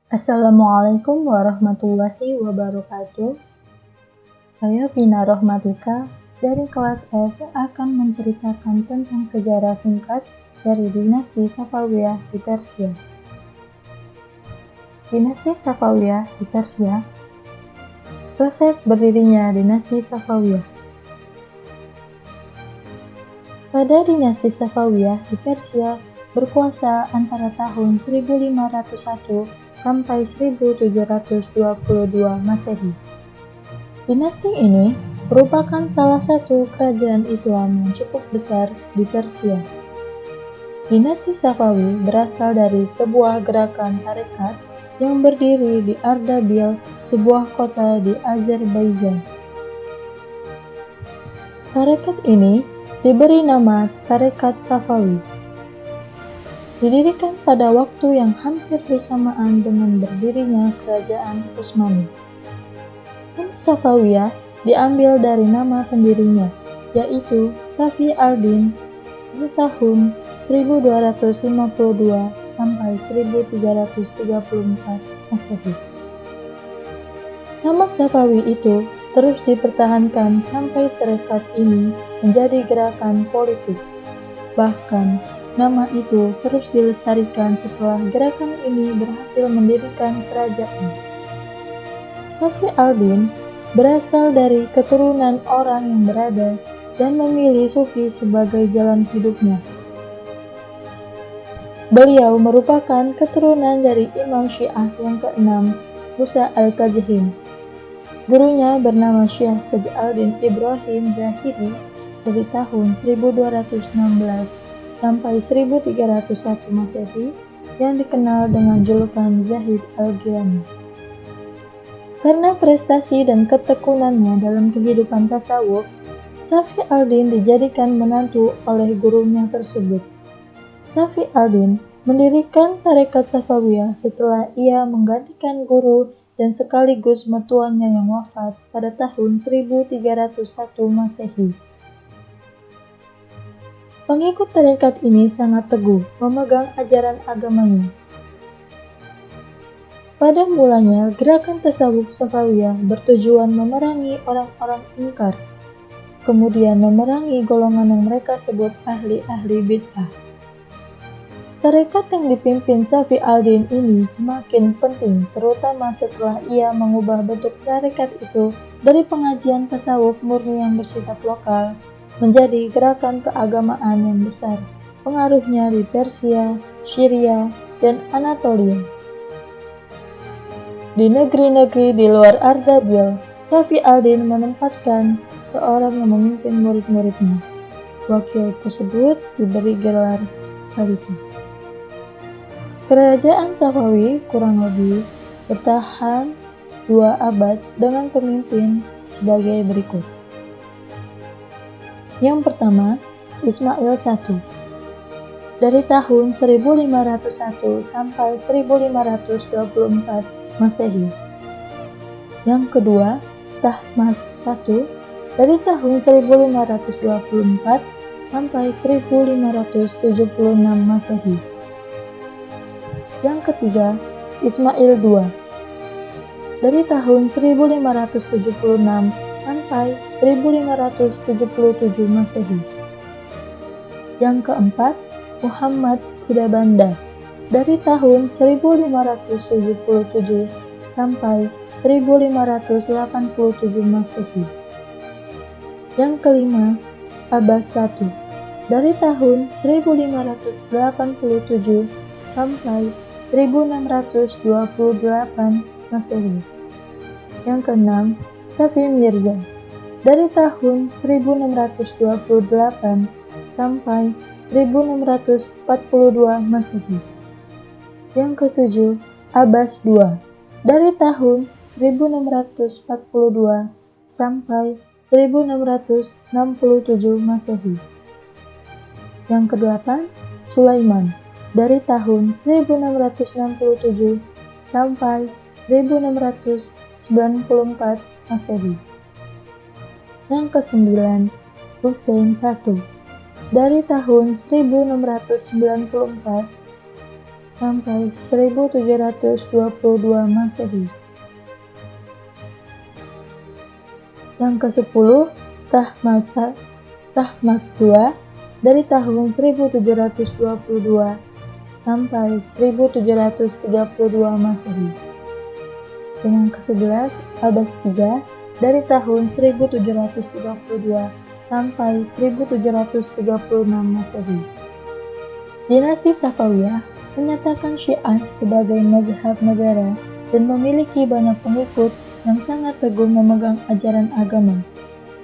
Assalamualaikum warahmatullahi wabarakatuh. Saya Vina Rohmatika dari kelas F akan menceritakan tentang sejarah singkat dari dinasti Safawiyah di Persia. Dinasti Safawiyah di Persia. Proses berdirinya dinasti Safawiyah. Pada dinasti Safawiyah di Persia berkuasa antara tahun 1501 sampai 1722 Masehi. Dinasti ini merupakan salah satu kerajaan Islam yang cukup besar di Persia. Dinasti Safawi berasal dari sebuah gerakan tarekat yang berdiri di Ardabil, sebuah kota di Azerbaijan. Tarekat ini diberi nama Tarekat Safawi. Didirikan pada waktu yang hampir bersamaan dengan berdirinya Kerajaan Utsmani. Nama Safawiyah diambil dari nama pendirinya, yaitu Safi al-Din di tahun 1252 sampai 1334 Masehi. Nama Safawi itu terus dipertahankan sampai tarekat ini menjadi gerakan politik. Bahkan, nama itu terus dilestarikan setelah gerakan ini berhasil mendirikan kerajaan. Safi al-Din berasal dari keturunan orang yang berada dan memilih sufi sebagai jalan hidupnya. Beliau merupakan keturunan dari Imam Syiah yang ke-6, Musa al-Kazim. Gurunya bernama Syekh Taj al-Din Ibrahim Zahidi dari tahun 1216 sampai 1301 Masehi yang dikenal dengan julukan Zahid al-Gilani. Karena prestasi dan ketekunannya dalam kehidupan tasawuf, Safi al-Din dijadikan menantu oleh gurunya tersebut. Safi al-Din mendirikan tarekat Safawiyah setelah ia menggantikan guru dan sekaligus mertuanya yang wafat pada tahun 1301 Masehi. Pengikut tarekat ini sangat teguh memegang ajaran agamanya. Pada mulanya, gerakan tasawuf Safawiyah bertujuan memerangi orang-orang ingkar, kemudian memerangi golongan yang mereka sebut ahli-ahli bid'ah. Tarekat yang dipimpin Safi al-Din ini semakin penting, terutama setelah ia mengubah bentuk tarekat itu dari pengajian tasawuf murni yang bersifat lokal menjadi gerakan keagamaan yang besar, pengaruhnya di Persia, Syria, dan Anatolia. Di negeri-negeri di luar Ardabil, Safi al-Din menempatkan seorang yang memimpin murid-muridnya. Wakil tersebut diberi gelar khalifah. Kerajaan Safawi kurang lebih bertahan 2 abad dengan pemimpin sebagai berikut. Yang pertama, Ismail I. Dari tahun 1501 sampai 1524 Masehi. Yang kedua, Tahmasp I. Dari tahun 1524 sampai 1576 Masehi. Yang ketiga, Ismail II. Dari tahun 1576 sampai 1577 Masehi. Yang keempat, Muhammad Khudabanda. Dari tahun 1577 sampai 1587 Masehi. Yang kelima, Abbas I. Dari tahun 1587 sampai 1628 Masehi. Yang keenam, Safi Mirza. Dari tahun 1628 sampai 1642 Masehi. Yang ketujuh, Abbas II. Dari tahun 1642 sampai 1667 Masehi. Yang kedelapan, Sulaiman. Dari tahun 1667 sampai 1694 Masehi. Yang kesembilan, Hussein I. Dari tahun 1694 sampai 1722 Masehi. Yang ke-10, Tahmasp II dari tahun 1722 sampai 1732 Masehi. Dan yang ke-11, Abbas III dari tahun 1732 sampai 1736 Masehi. Dinasti Safawiyah menyatakan Syiah sebagai mazhab negara dan memiliki banyak pengikut yang sangat teguh memegang ajaran agama.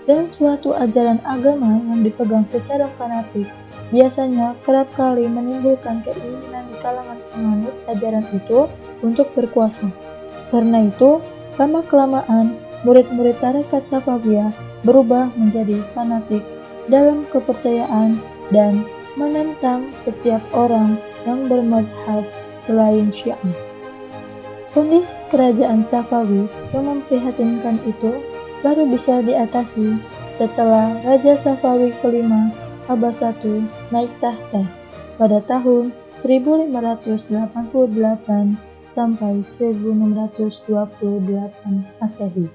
Dan suatu ajaran agama yang dipegang secara fanatik biasanya kerap kali menimbulkan keinginan di kalangan penganut ajaran itu untuk berkuasa. Karena itu, lama-kelamaan murid-murid tarekat Safawiyah berubah menjadi fanatik dalam kepercayaan dan menentang setiap orang yang bermazhab selain Syiah. Kondisi kerajaan Safawi yang memprihatinkan itu baru bisa diatasi setelah Raja Safawi kelima, Abbas I, naik tahta pada tahun 1588 sampai 1628 Masehi.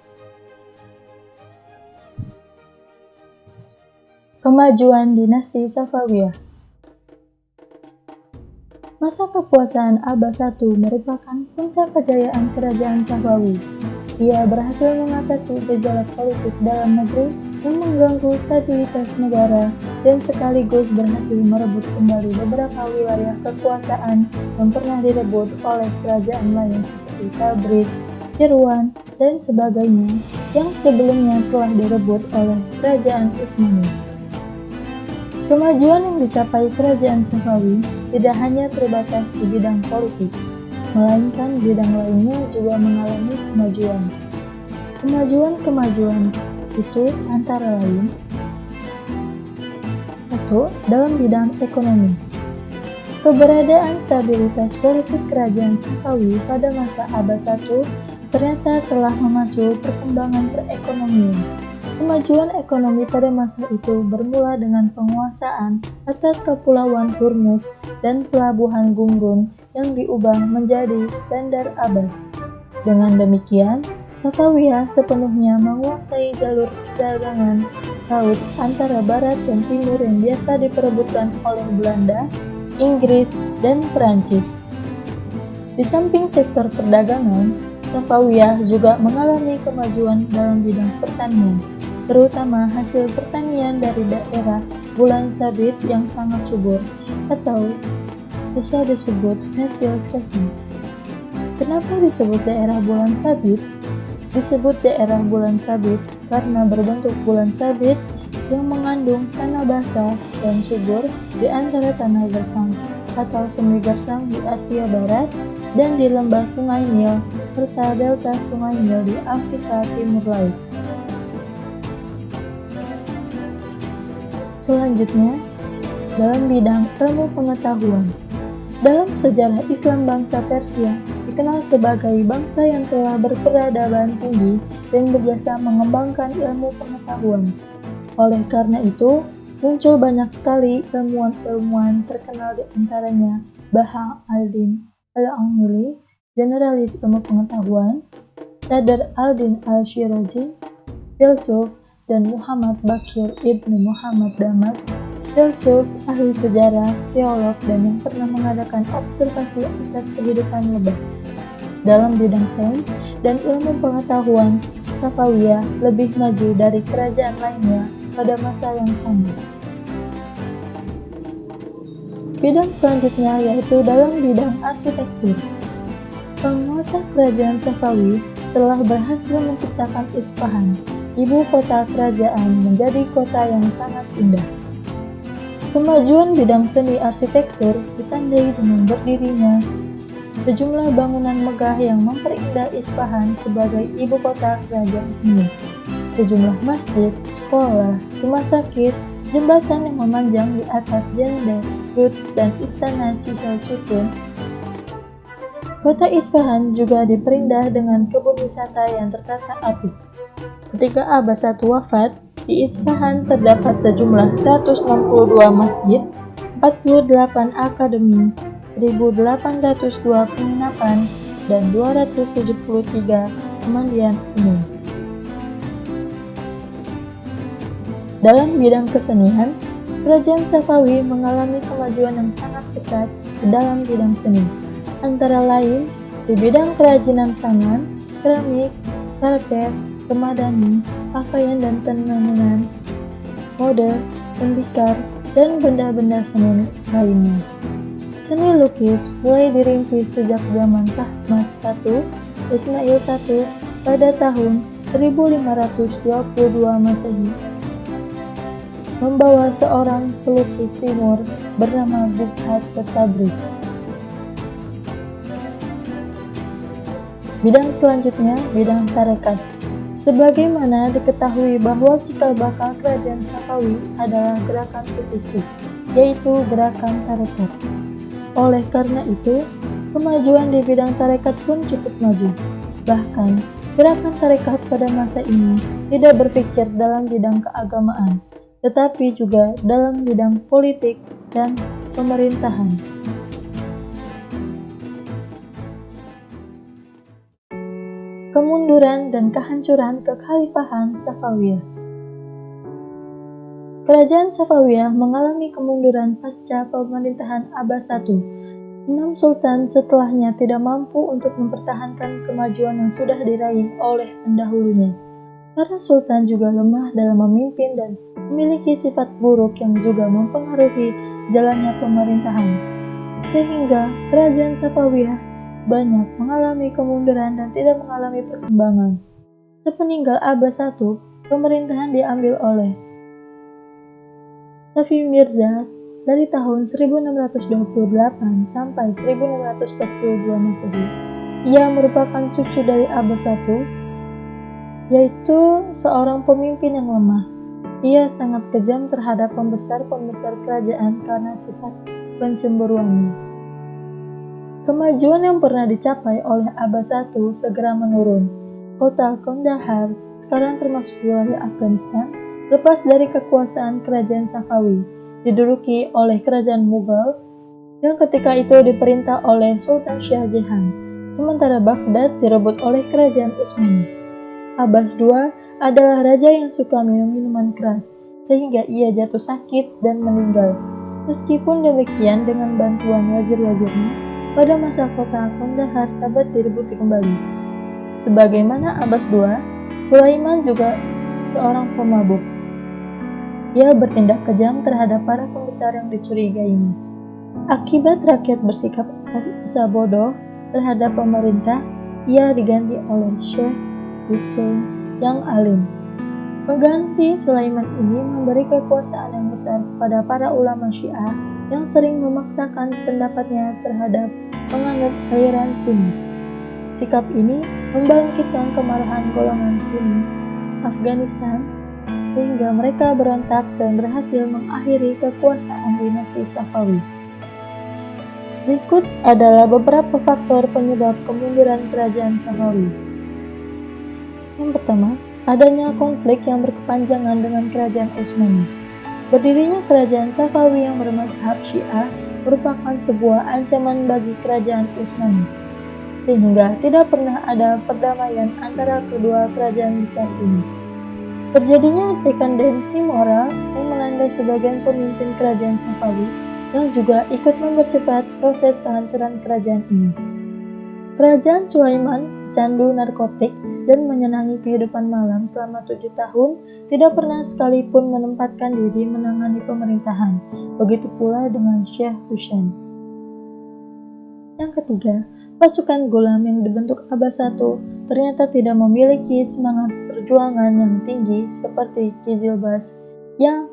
Kemajuan dinasti Safawiyah. Masa kekuasaan Abbas I merupakan puncak kejayaan kerajaan Safawi. Ia berhasil mengatasi gejolak politik dalam negeri yang mengganggu stabilitas negara dan sekaligus berhasil merebut kembali beberapa wilayah kekuasaan yang pernah direbut oleh kerajaan lain seperti Tabriz, Sirwan, dan sebagainya yang sebelumnya telah direbut oleh kerajaan Utsmani. Kemajuan yang dicapai kerajaan Safawi tidak hanya terbatas di bidang politik, melainkan bidang lainnya juga mengalami kemajuan. Kemajuan itu antara lain: 1. Dalam bidang ekonomi. Keberadaan stabilitas politik kerajaan Safawi pada masa Abbas I ternyata telah memacu perkembangan perekonomian. Kemajuan ekonomi pada masa itu bermula dengan penguasaan atas Kepulauan Hormuz dan Pelabuhan Gumrun yang diubah menjadi Bandar Abbas. Dengan demikian, Safawiyah sepenuhnya menguasai jalur perdagangan laut antara barat dan timur yang biasa diperebutkan oleh Belanda, Inggris, dan Perancis. Di samping sektor perdagangan, Safawiyah juga mengalami kemajuan dalam bidang pertanian, terutama hasil pertanian dari daerah bulan sabit yang sangat subur, atau bisa disebut fertile crescent. Kenapa disebut daerah bulan sabit? Disebut daerah bulan sabit karena berbentuk bulan sabit yang mengandung tanah basah dan subur di antara tanah gersang atau semi gersang di Asia Barat dan di lembah Sungai Nil serta delta Sungai Nil di Afrika Timur Laut. Selanjutnya, dalam bidang ilmu pengetahuan. Dalam sejarah Islam, bangsa Persia dikenal sebagai bangsa yang telah berperadaban tinggi dan berjasa mengembangkan ilmu pengetahuan. Oleh karena itu, muncul banyak sekali ilmuwan-ilmuwan terkenal, di antaranya Baha al-Din al-Amili, generalis ilmu pengetahuan, Sadr al-Din al-Shirazi, filsuf, dan Muhammad Baqir ibnu Muhammad Damad, filsuf, ahli sejarah, teolog, dan yang pernah mengadakan observasi atas kehidupan lebah. Dalam bidang sains dan ilmu pengetahuan, Safawiyah lebih maju dari kerajaan lainnya pada masa yang sama. Bidang selanjutnya yaitu dalam bidang arsitektur. Penguasa kerajaan Safawi telah berhasil menciptakan Isfahan, ibu kota kerajaan, menjadi kota yang sangat indah. Kemajuan bidang seni arsitektur ditandai dengan berdirinya sejumlah bangunan megah yang memperindah Isfahan sebagai ibu kota kerajaan ini. Sejumlah masjid, sekolah, rumah sakit, jembatan yang memanjang di atas Jalan Rut, dan istana Cihel Sutun. Kota Isfahan juga diperindah dengan kebun wisata yang tertata apik. Ketika Abbas I wafat, di Isfahan terdapat sejumlah 162 masjid, 48 akademi, 1.802 penginapan, dan 273 pemandian umum. Dalam bidang kesenian, Kerajaan Safawi mengalami kemajuan yang sangat pesat dalam bidang seni, antara lain di bidang kerajinan tangan, keramik, karpet, kemadani, pakaian dan tenun, mode, tembikar, dan benda-benda seni lainnya. Seni lukis mulai dirintis sejak zaman Tahmat I, Ismail I pada tahun 1522 Masehi, membawa seorang pelukis timur bernama Midhat ke Tabriz. Bidang selanjutnya, bidang tarekat. Sebagaimana diketahui bahwa cikal bakal kerajaan Safawi adalah gerakan sufistik, yaitu gerakan tarekat. Oleh karena itu, kemajuan di bidang tarekat pun cukup maju. Bahkan, gerakan tarekat pada masa ini tidak berpikir dalam bidang keagamaan, tetapi juga dalam bidang politik dan pemerintahan. Kemunduran dan kehancuran kekhalifahan Safawiyah. Kerajaan Safawiyah mengalami kemunduran pasca pemerintahan Abbas I. 6 sultan setelahnya tidak mampu untuk mempertahankan kemajuan yang sudah diraih oleh pendahulunya. Para sultan juga lemah dalam memimpin dan memiliki sifat buruk yang juga mempengaruhi jalannya pemerintahan, sehingga kerajaan Safawiyah banyak mengalami kemunduran dan tidak mengalami perkembangan. Sepeninggal Abbas I, pemerintahan diambil oleh Safi Mirza dari tahun 1628 sampai 1642 Masehi. Ia merupakan cucu dari Abbas I, yaitu seorang pemimpin yang lemah. Ia sangat kejam terhadap pembesar-pembesar kerajaan karena sifat pencemburuannya. Kemajuan yang pernah dicapai oleh Abbas I segera menurun. Kota Kandahar, sekarang termasuk wilayah Afghanistan, lepas dari kekuasaan kerajaan Safawi, diduduki oleh kerajaan Mughal yang ketika itu diperintah oleh Sultan Shah Jahan, sementara Baghdad direbut oleh kerajaan Utsmani. Abbas II adalah raja yang suka minum minuman keras, sehingga ia jatuh sakit dan meninggal. Meskipun demikian, dengan bantuan wazir-wazirnya, pada masa kota Kandahar dapat direbuti kembali. Sebagaimana Abbas II, Sulaiman juga seorang pemabuk. Ia bertindak kejam terhadap para pembesar yang dicurigainya. Akibat rakyat bersikap asa bodoh terhadap pemerintah, ia diganti oleh Syekh Hussein yang alim. Pengganti Sulaiman ini memberi kekuasaan yang besar kepada para ulama Syiah yang sering memaksakan pendapatnya terhadap penganut aliran Sunni. Sikap ini membangkitkan kemarahan golongan Sunni Afghanistan sehingga mereka berontak dan berhasil mengakhiri kekuasaan dinasti Safawi. Berikut adalah beberapa faktor penyebab kemunduran kerajaan Safawi. Yang pertama, adanya konflik yang berkepanjangan dengan kerajaan Utsmani. Berdirinya kerajaan Safawi yang bermazhab Syiah merupakan sebuah ancaman bagi kerajaan Utsmani, sehingga tidak pernah ada perdamaian antara kedua kerajaan besar ini. Terjadinya dekandensi moral yang melanda sebagian pemimpin kerajaan Safawi yang juga ikut mempercepat proses kehancuran kerajaan ini. Kerajaan Sulaiman candu narkotik dan menyenangi kehidupan malam selama 7 tahun, tidak pernah sekalipun menempatkan diri menangani pemerintahan. Begitu pula dengan Syekh Hussein. Yang ketiga, pasukan Ghulam yang dibentuk Abbas I ternyata tidak memiliki semangat perjuangan yang tinggi seperti Qizilbash, yang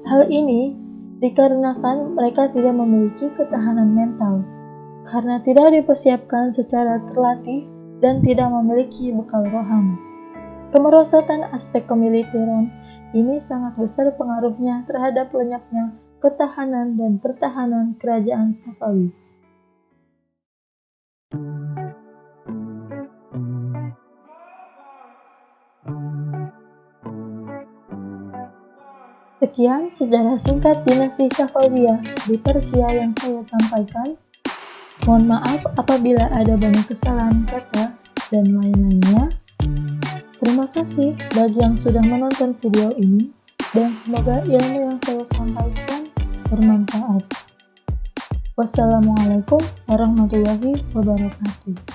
hal ini dikarenakan mereka tidak memiliki ketahanan mental, karena tidak dipersiapkan secara terlatih dan tidak memiliki bekal rohani. Kemerosotan aspek kemiliteran ini sangat besar pengaruhnya terhadap lenyapnya ketahanan dan pertahanan kerajaan Safawi. Sekian sejarah singkat dinasti Safawiyah di Persia yang saya sampaikan. Mohon maaf apabila ada banyak kesalahan kata dan lain-lainnya. Terima kasih bagi yang sudah menonton video ini dan semoga ilmu yang saya sampaikan bermanfaat. Wassalamualaikum warahmatullahi wabarakatuh.